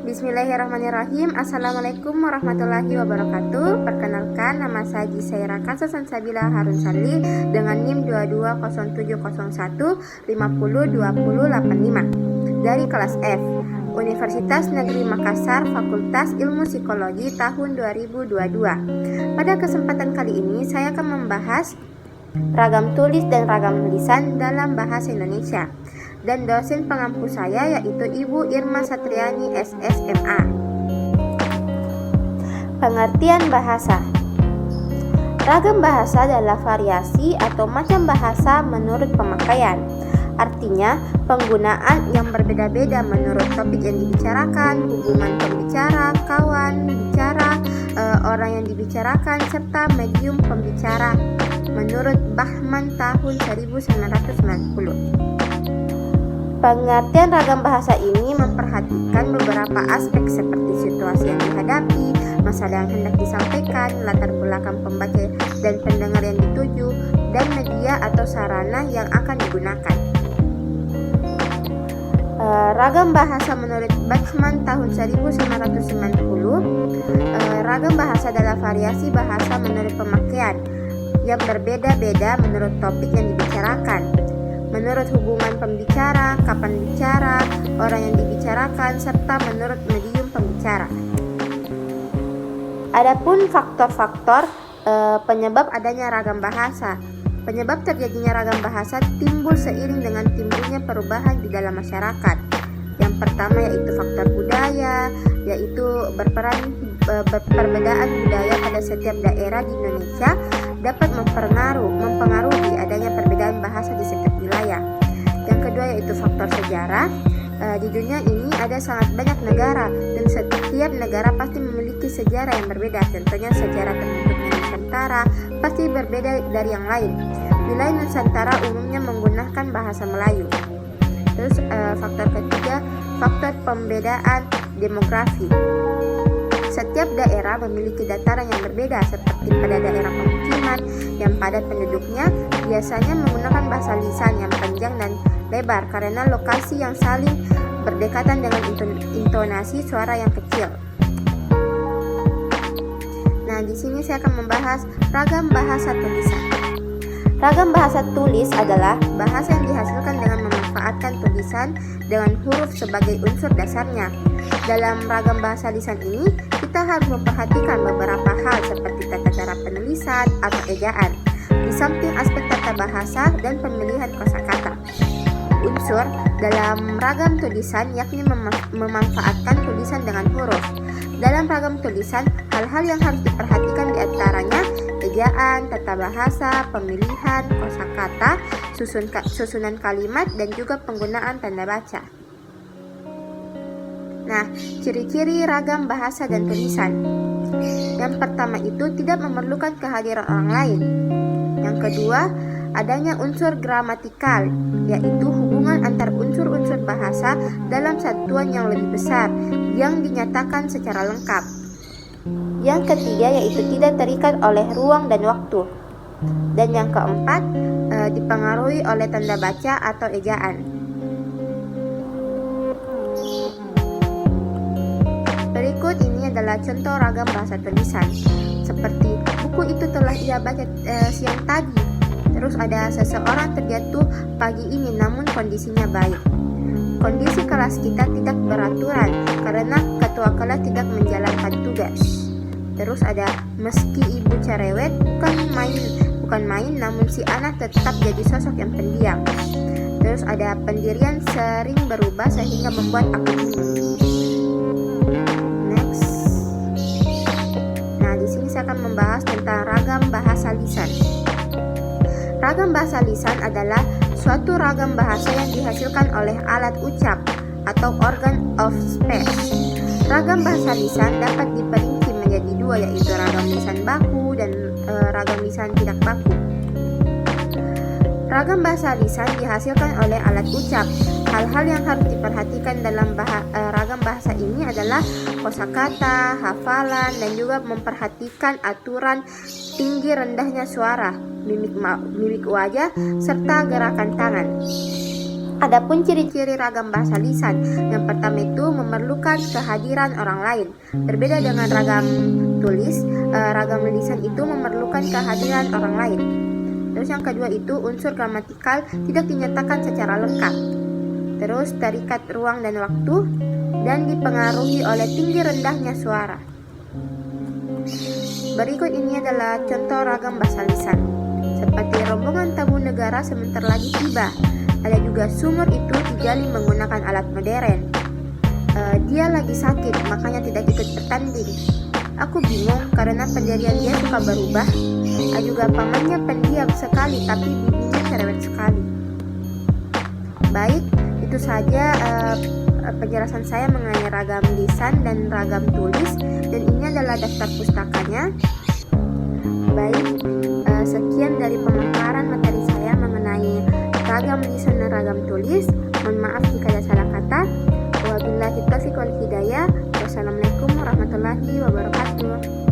Bismillahirrahmanirrahim. Assalamualaikum warahmatullahi wabarakatuh. Perkenalkan, nama saya Jisaira Kansa Sansabila Harun Sali dengan NIM 220701 502085 dari kelas F, Universitas Negeri Makassar, Fakultas Ilmu Psikologi tahun 2022. Pada kesempatan kali ini saya akan membahas ragam tulis dan ragam lisan dalam bahasa Indonesia. Dan dosen pengampu saya yaitu Ibu Irma Satriani SSMA. Pengertian bahasa. Ragam bahasa adalah variasi atau macam bahasa menurut pemakaian. Artinya, penggunaan yang berbeda-beda menurut topik yang dibicarakan, hubungan pembicara, kawan bicara, orang yang dibicarakan, serta medium pembicara menurut Bahman tahun 1990. Pengertian ragam bahasa ini memperhatikan beberapa aspek seperti situasi yang dihadapi, masalah yang hendak disampaikan, latar belakang pembaca dan pendengar yang dituju, dan media atau sarana yang akan digunakan. Ragam bahasa menurut Bachmann tahun 1990. Ragam bahasa adalah variasi bahasa menurut pemakaian yang berbeda-beda menurut topik yang dibicarakan, menurut hubungan pembicara, kapan bicara, orang yang dibicarakan, serta menurut medium pembicara. Adapun faktor-faktor penyebab adanya ragam bahasa. Penyebab terjadinya ragam bahasa timbul seiring dengan timbulnya perubahan di dalam masyarakat. Yang pertama yaitu faktor budaya, yaitu perbedaan budaya pada setiap daerah di Indonesia dapat mempengaruhi adanya perbedaan bahasa di setiap wilayah. Yang kedua yaitu faktor sejarah. Di dunia ini ada sangat banyak negara dan setiap negara pasti memiliki sejarah yang berbeda. Contohnya sejarah terbentuknya Nusantara pasti berbeda dari yang lain. Wilayah Nusantara umumnya menggunakan bahasa Melayu. Terus faktor ketiga, faktor pembedaan demografi. Setiap daerah memiliki dataran yang berbeda, seperti pada daerah pemukiman yang padat penduduknya biasanya menggunakan bahasa lisan yang panjang dan lebar karena lokasi yang saling berdekatan dengan intonasi suara yang kecil. Nah, di sini saya akan membahas ragam bahasa tulisan. Ragam bahasa tulis adalah bahasa yang dihasilkan dengan memanfaatkan tulisan dengan huruf sebagai unsur dasarnya. Dalam ragam bahasa lisan ini, kita harus memperhatikan beberapa hal seperti tata cara penulisan atau ejaan, di samping aspek tata bahasa dan pemilihan kosakata. Unsur dalam ragam tulisan yakni memanfaatkan tulisan dengan huruf. Dalam ragam tulisan, hal-hal yang harus diperhatikan diantaranya ejaan, tata bahasa, pemilihan kosakata, susunan kalimat, dan juga penggunaan tanda baca. Nah, ciri-ciri ragam bahasa dan tulisan. Yang pertama itu tidak memerlukan kehadiran orang lain. Yang kedua, adanya unsur gramatikal, yaitu hubungan antar unsur-unsur bahasa dalam satuan yang lebih besar yang dinyatakan secara lengkap. Yang ketiga yaitu tidak terikat oleh ruang dan waktu. Dan yang keempat, dipengaruhi oleh tanda baca atau ejaan. Berikut ini adalah contoh ragam bahasa tulisan. Seperti buku itu telah ia baca siang tadi. Terus ada seseorang terjatuh pagi ini namun kondisinya baik. Kondisi kelas kita tidak beraturan karena ketua kelas tidak menjalankan tugas. Terus ada meski ibu cerewet bukan main namun si anak tetap jadi sosok yang pendiam. Terus ada pendirian sering berubah sehingga membuat aku bingung. Saya akan membahas tentang ragam bahasa lisan. Ragam bahasa lisan adalah suatu ragam bahasa yang dihasilkan oleh alat ucap atau organ of speech. Ragam bahasa lisan dapat diperinci menjadi dua, yaitu ragam lisan baku dan ragam lisan tidak baku. Ragam bahasa lisan dihasilkan oleh alat ucap. Hal-hal yang harus diperhatikan dalam ragam bahasa ini adalah kosakata, hafalan, dan juga memperhatikan aturan tinggi rendahnya suara, mimik wajah, serta gerakan tangan. Adapun ciri-ciri ragam bahasa lisan, yang pertama itu memerlukan kehadiran orang lain. Berbeda dengan ragam tulis, ragam lisan itu memerlukan kehadiran orang lain. Terus yang kedua itu unsur gramatikal tidak dinyatakan secara lengkap. Terus terikat ruang dan waktu dan dipengaruhi oleh tinggi rendahnya suara. Berikut ini adalah contoh ragam bahasa lisan. Seperti rombongan tamu negara sebentar lagi tiba. Ada juga sumur itu digali menggunakan alat modern. Dia lagi sakit, makanya tidak ikut bertanding. Aku bingung karena pendirian dia suka berubah. Ada juga pamannya pendiam sekali, tapi bibinya cerewet sekali. Baik, itu saja penjelasan saya mengenai ragam lisan dan ragam tulis. Dan ini adalah daftar pustakanya. Baik, sekian dari pemaparan materi saya mengenai ragam lisan dan ragam tulis. Mohon maaf jika ada salah kata. Wabillahi taufiq wal hidayah. Wassalamualaikum warahmatullahi wabarakatuh.